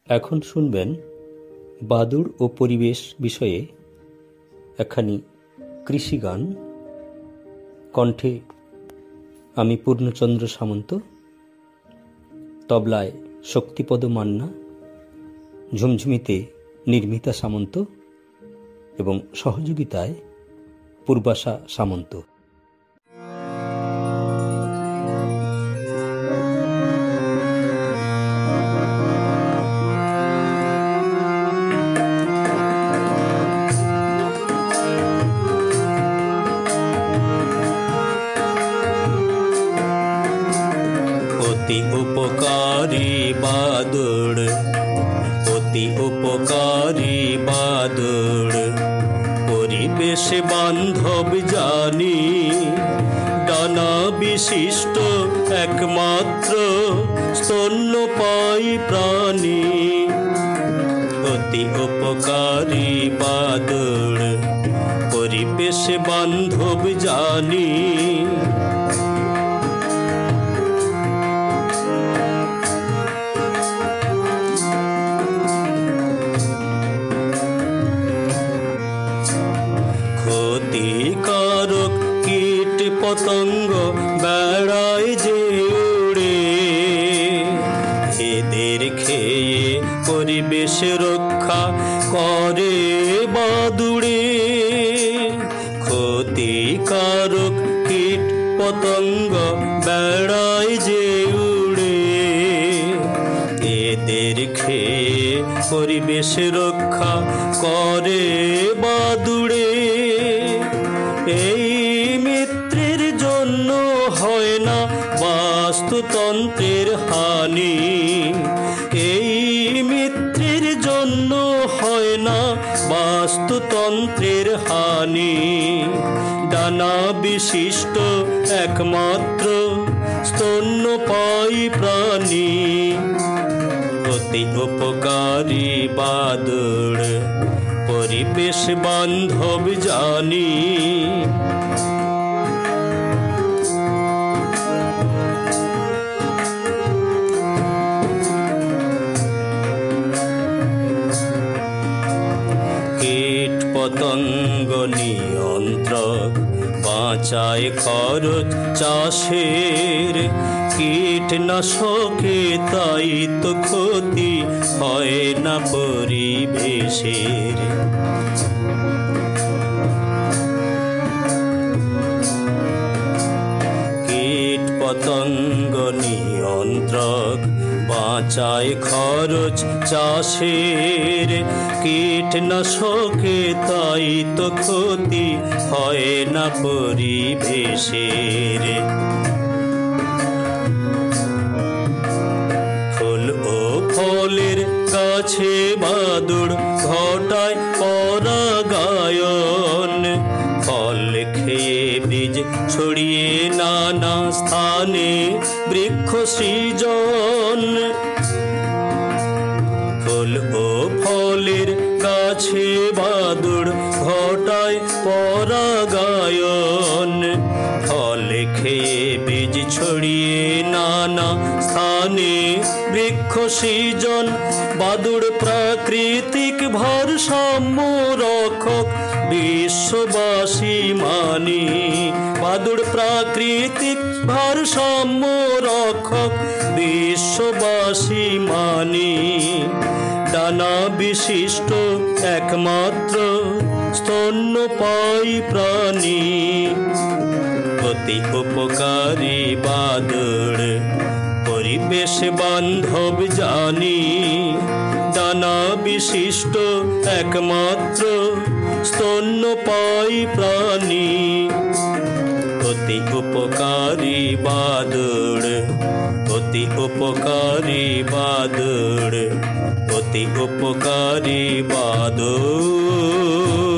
এখন শুনবেন বাদুড় ও পরিবেশ বিষয়ে একখানি কৃষি গান। কণ্ঠে আমি পূর্ণচন্দ্র সামন্ত, তবলায় শক্তিপদ মান্না, ঝুমঝুমিতে নির্মিতা সামন্ত এবং সহযোগিতায় পূর্বাশা সামন্ত। অতি উপকারী বাদুড়, অতি উপকারী বাদুড়, পরিবেশ বান্ধব জানি, ডানা বিশিষ্ট একমাত্র স্তন্যপায়ী প্রাণী। অতি উপকারী বাদুড়, পরিবেশ বান্ধব জানি, ক্ষতিকারক কীট পতঙ্গ বেড়ায় যে উড়ে, এদের খেয়ে পরিবেশ রক্ষা করে বাদুড়ে। ক্ষতিকারক কীট পতঙ্গ বেড়ায় যে উড়ে, এদের খেয়ে পরিবেশ রক্ষা করে বাদুড়ে। এই মিত্রের জন্য হয় না বাস্তুতন্ত্রের হানি, এই মিত্রের জন্য হয় না বাস্তুতন্ত্রের হানি। ডানা বিশিষ্ট একমাত্র স্তন্যপায়ী প্রাণী। অতি উপকারী বাদুড়, পরিবেশ বান্ধব জানি, কীট পতঙ্গ নিয়ন্ত্রক বাঁচায় খরচ চাষের, কীটনাশকে তাই তো ক্ষতি হয় না পরিবেশের। কীট পতঙ্গ নিয়ন্ত্রক বাঁচায় খরচ চাষের, কীটনাশকে তাই তো ক্ষতি হয় না পরিবেশের। ফুল ও ফলের গাছে বাদুড় ঘটায় পরাগায়ন, ফল খেয়ে বীজ ছড়িয়ে নানা স্থানে বৃক্ষ সৃজন। ফুল ও ফলের গাছে বাদুড় ঘটায় পরাগায়ন, ফল খেয়ে বীজ ছড়িয়ে নানা স্থানে বৃক্ষ সৃজন। বাদুড় প্রাকৃতিক ভারসাম্য রক্ষক বিশ্ববাসী মানি, বাদুড় প্রাকৃতিক ভারসাম্য রক্ষক বিশ্ববাসী মানি। ডানা বিশিষ্ট একমাত্র স্তন্যপায়ী প্রাণী। অতি উপকারী বাদুড়, পরিবেশ বান্ধব জানি, ডানা বিশিষ্ট একমাত্র স্তন্যপায়ী প্রাণী। অতি উপকারী বাদুড়, অতি উপকারী বাদুড়, অতি উপকারী বাদুড়।